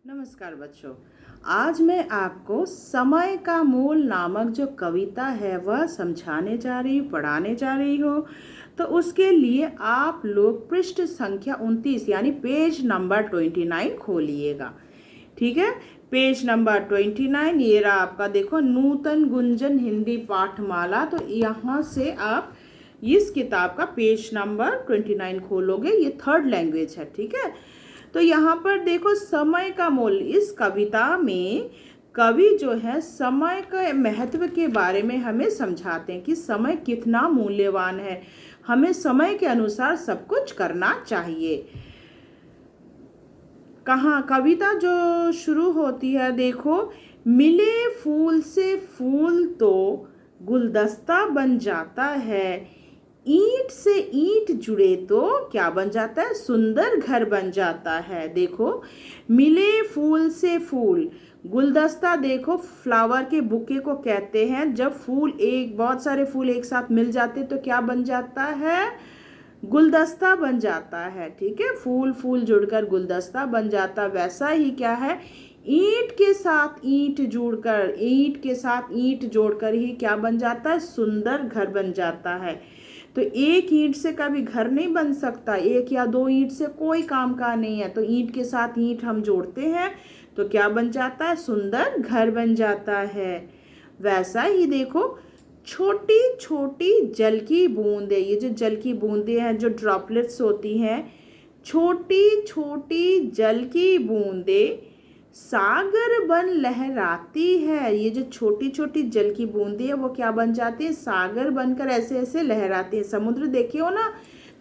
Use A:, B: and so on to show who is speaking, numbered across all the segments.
A: नमस्कार बच्चों। आज मैं आपको समय का मोल नामक जो कविता है वह समझाने जा रही हूँ, पढ़ाने जा रही हूँ। तो उसके लिए आप लोग पृष्ठ संख्या 29 यानी पेज नंबर 29 खोलिएगा। ठीक है, पेज नंबर 29 ये रहा आपका। देखो, नूतन गुंजन हिंदी पाठमाला। तो यहाँ से आप इस किताब का पेज नंबर 29 खोलोगे। ये थर्ड लैंग्वेज है। ठीक है, तो यहाँ पर देखो, समय का मोल। इस कविता में कवि जो है समय के महत्व के बारे में हमें समझाते हैं कि समय कितना मूल्यवान है, हमें समय के अनुसार सब कुछ करना चाहिए। कहाँ कविता जो शुरू होती है, देखो, मिले फूल से फूल तो गुलदस्ता बन जाता है, ईंट से ईंट जुड़े तो क्या बन जाता है, सुंदर घर बन जाता है। देखो, मिले फूल से फूल, गुलदस्ता देखो फ्लावर के बुके को कहते हैं। जब फूल बहुत सारे फूल एक साथ मिल जाते तो क्या बन जाता है, गुलदस्ता बन जाता है। ठीक है, फूल फूल जुड़कर गुलदस्ता बन जाता। वैसा ही क्या है, ईंट के साथ ईंट जुड़कर, ईंट के साथ ईंट जोड़कर ही क्या बन जाता है, सुंदर घर बन जाता है। तो एक ईंट से कभी घर नहीं बन सकता, एक या दो ईंट से कोई काम का नहीं है। तो ईंट के साथ ईंट हम जोड़ते हैं तो क्या बन जाता है, सुंदर घर बन जाता है। वैसा ही देखो, छोटी छोटी जल की बूंदें, ये जो जल की बूंदें हैं, जो ड्रॉपलेट्स होती हैं, छोटी छोटी जल की बूंदें सागर बन लहराती है। ये जो छोटी छोटी जल की बूंदें है वो क्या बन जाती है, सागर बनकर ऐसे ऐसे लहराती है। समुद्र देखे हो ना,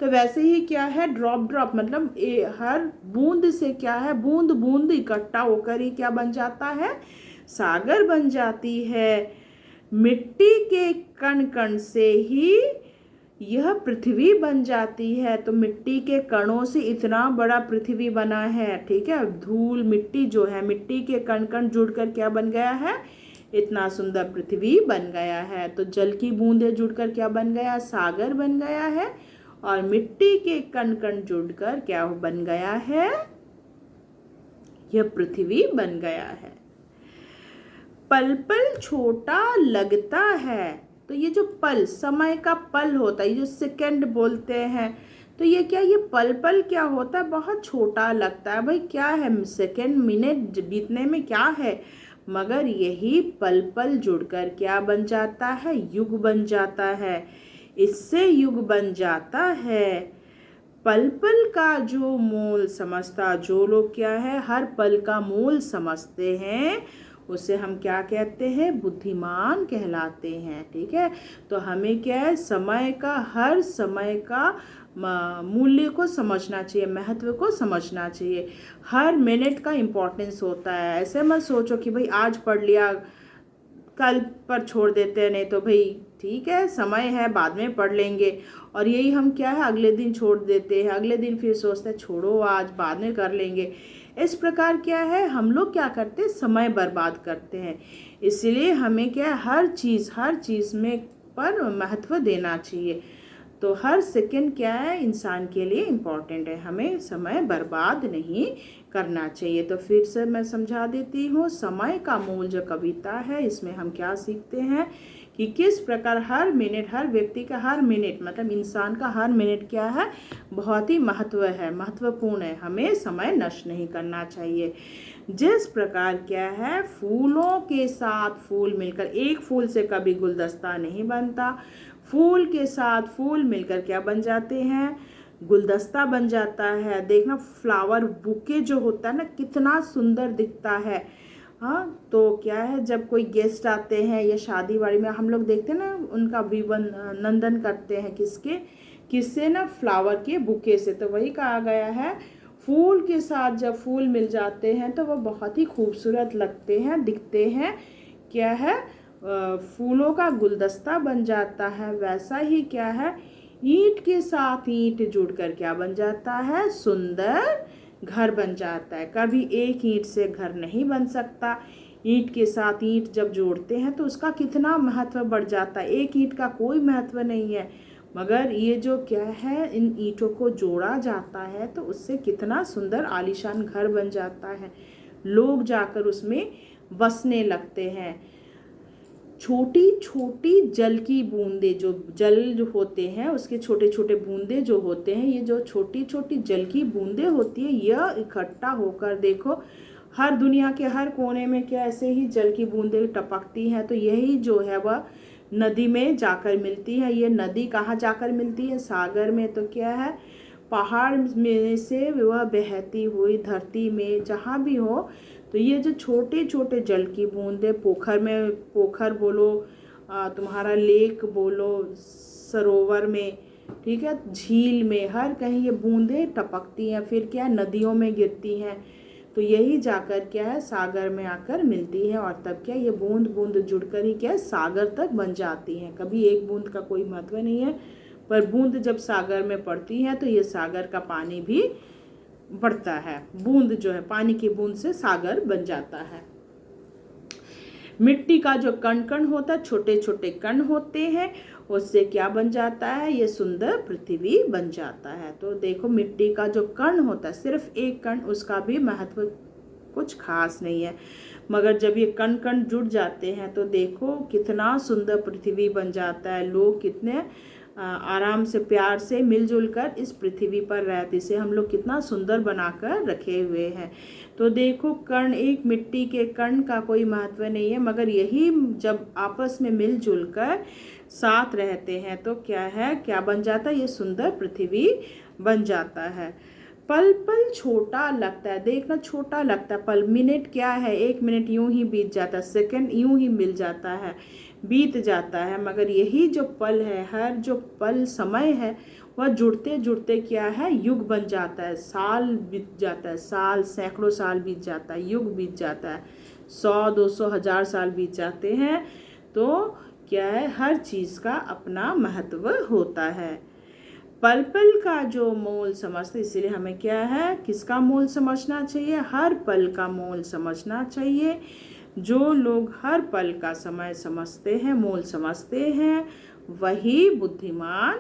A: तो वैसे ही क्या है, ड्रॉप ड्रॉप मतलब हर बूंद से क्या है, बूंद बूंद इकट्ठा होकर ही क्या बन जाता है, सागर बन जाती है। मिट्टी के कण कण से ही यह पृथ्वी बन जाती है। तो मिट्टी के कणों से इतना बड़ा पृथ्वी बना है। ठीक है, धूल मिट्टी जो है, मिट्टी के कण कण जुड़कर क्या बन गया है, इतना सुंदर पृथ्वी बन गया है। तो जल की बूंदें जुड़कर क्या बन गया, सागर बन गया है। और मिट्टी के कण कण जुड़कर क्या बन गया है, यह पृथ्वी बन गया है। पल पल छोटा लगता है। तो ये जो पल, समय का पल होता है, ये जो सेकंड बोलते हैं, तो ये क्या, ये पल पल क्या होता है, बहुत छोटा लगता है। भाई क्या है, सेकंड मिनट बीतने में क्या है, मगर यही पल पल जुड़कर क्या बन जाता है, युग बन जाता है। इससे युग बन जाता है। पल पल का जो मोल समझता, जो लोग क्या है, हर पल का मोल समझते हैं, उसे हम क्या कहते हैं, बुद्धिमान कहलाते हैं। ठीक है, तो हमें क्या है, समय का, हर समय का मूल्य को समझना चाहिए, महत्व को समझना चाहिए। हर मिनट का इम्पोर्टेंस होता है। ऐसे मत सोचो कि भाई आज पढ़ लिया कल पर छोड़ देते हैं, नहीं तो भाई ठीक है, समय है, बाद में पढ़ लेंगे। और यही हम क्या है, अगले दिन छोड़ देते हैं, अगले दिन फिर सोचते हैं छोड़ो आज बाद में कर लेंगे। इस प्रकार क्या है, हम लोग क्या करते हैं, समय बर्बाद करते हैं। इसलिए हमें क्या है, हर चीज़ में पर महत्व देना चाहिए। तो हर सेकंड क्या है, इंसान के लिए इम्पॉर्टेंट है, हमें समय बर्बाद नहीं करना चाहिए। तो फिर से मैं समझा देती हूँ, समय का मोल जो कविता है, इसमें हम क्या सीखते हैं कि किस प्रकार हर मिनट, हर व्यक्ति का हर मिनट, मतलब इंसान का हर मिनट क्या है, बहुत ही महत्वपूर्ण है। हमें समय नष्ट नहीं करना चाहिए। जिस प्रकार क्या है, फूलों के साथ फूल मिलकर, एक फूल से कभी गुलदस्ता नहीं बनता, फूल के साथ फूल मिलकर क्या बन जाते हैं, गुलदस्ता बन जाता है। देखना, फ्लावर बुके जो होता है ना, कितना सुंदर दिखता है। हाँ, तो क्या है, जब कोई गेस्ट आते हैं या शादी वाड़ी में हम लोग देखते हैं ना, उनका नंदन करते हैं, किससे ना, फ्लावर के बुके से। तो वही कहा गया है, फूल के साथ जब फूल मिल जाते हैं तो वह बहुत ही खूबसूरत लगते हैं, दिखते हैं। क्या है, फूलों का गुलदस्ता बन जाता है। वैसा ही क्या है, ईंट के साथ ईंट जुड़कर क्या बन जाता है, सुंदर घर बन जाता है। कभी एक ईंट से घर नहीं बन सकता, ईंट के साथ ईंट जब जोड़ते हैं तो उसका कितना महत्व बढ़ जाता है। एक ईंट का कोई महत्व नहीं है, मगर ये जो क्या है, इन ईंटों को जोड़ा जाता है तो उससे कितना सुंदर आलीशान घर बन जाता है। लोग जाकर उसमें बसने लगते हैं। छोटी छोटी जल की बूंदे, जो जल जो होते हैं उसके छोटे छोटे बूंदे जो होते हैं, ये जो छोटी छोटी जल की बूंदे होती है, यह इकट्ठा होकर देखो हर दुनिया के हर कोने में क्या ऐसे ही जल की बूंदें टपकती हैं। तो यही जो है वह नदी में जाकर मिलती है। ये नदी कहाँ जाकर मिलती है? सागर में। तो क्या है, पहाड़ में से वह बहती हुई धरती में जहाँ भी हो, तो ये जो छोटे छोटे जल की बूंदें, पोखर में, पोखर बोलो, तुम्हारा लेक बोलो, सरोवर में, ठीक है, झील में, हर कहीं ये बूंदें टपकती हैं, फिर क्या नदियों में गिरती हैं। तो यही जाकर क्या है, सागर में आकर मिलती है, और तब क्या ये बूंद बूंद जुड़कर ही क्या है, सागर तक बन जाती हैं। कभी एक बूंद का कोई महत्व नहीं है, पर बूंद जब सागर में पड़ती है तो ये सागर का पानी भी बढ़ता है। बूंद जो है, पानी की बूंद से सागर बन जाता है। मिट्टी का जो कण कण होता है, छोटे छोटे कण होते हैं, उससे क्या बन जाता है, ये सुंदर पृथ्वी बन जाता है। तो देखो मिट्टी का जो कण होता है, सिर्फ एक कण, उसका भी महत्व कुछ खास नहीं है, मगर जब ये कण कण जुड़ जाते हैं तो देखो कितना सुंदर पृथ्वी बन जाता है। लोग कितने आराम से प्यार से मिलजुल कर इस पृथ्वी पर रहते, इसे हम लोग कितना सुंदर बनाकर रखे हुए हैं। तो देखो कण, एक मिट्टी के कण का कोई महत्व नहीं है, मगर यही जब आपस में मिलजुल कर साथ रहते हैं तो क्या है, क्या बन जाता है, ये सुंदर पृथ्वी बन जाता है। पल पल छोटा लगता है, देखना छोटा लगता है पल। मिनट क्या है, एक मिनट यूं ही बीत जाता है, सेकंड यूं ही मिल जाता है, बीत जाता है, मगर यही जो पल है, हर जो पल समय है, वह जुड़ते जुड़ते क्या है, युग बन जाता है। साल बीत जाता है, साल सैकड़ों साल बीत जाता है, युग बीत जाता है, 100 200 1000 साल बीत जाते हैं। तो क्या है, हर चीज़ का अपना महत्व होता है। पल पल का जो मोल समझते, इसीलिए हमें क्या है, किसका मोल समझना चाहिए, हर पल का मोल समझना चाहिए। जो लोग हर पल का समय समझते हैं, मोल समझते हैं, वही बुद्धिमान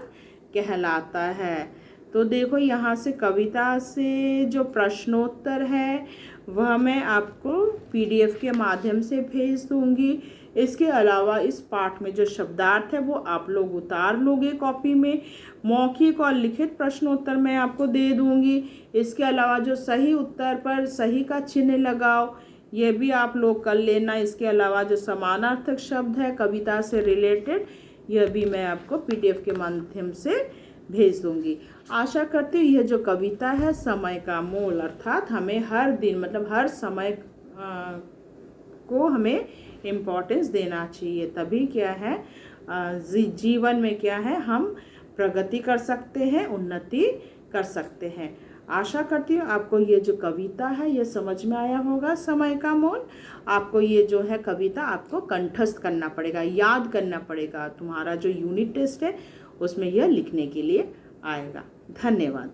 A: कहलाता है। तो देखो यहाँ से कविता से जो प्रश्नोत्तर है वह मैं आपको पीडीएफ के माध्यम से भेज दूंगी। इसके अलावा इस पाठ में जो शब्दार्थ है वो आप लोग उतार लोगे कॉपी में। मौखिक और लिखित प्रश्नोत्तर मैं आपको दे दूंगी। इसके अलावा जो सही उत्तर पर सही का चिन्ह लगाओ, ये भी आप लोग कर लेना। इसके अलावा जो समानार्थक शब्द है कविता से रिलेटेड, यह भी मैं आपको पीडीएफ के माध्यम से भेज दूंगी। आशा करती हूँ यह जो कविता है समय का मोल, अर्थात हमें हर दिन, मतलब हर समय को हमें इम्पोर्टेंस देना चाहिए, तभी क्या है, जीवन में क्या है, हम प्रगति कर सकते हैं, उन्नति कर सकते हैं। आशा करती हूँ आपको ये जो कविता है ये समझ में आया होगा, समय का मोल। आपको ये जो है कविता आपको कंठस्थ करना पड़ेगा, याद करना पड़ेगा। तुम्हारा जो यूनिट टेस्ट है उसमें यह लिखने के लिए आएगा। धन्यवाद।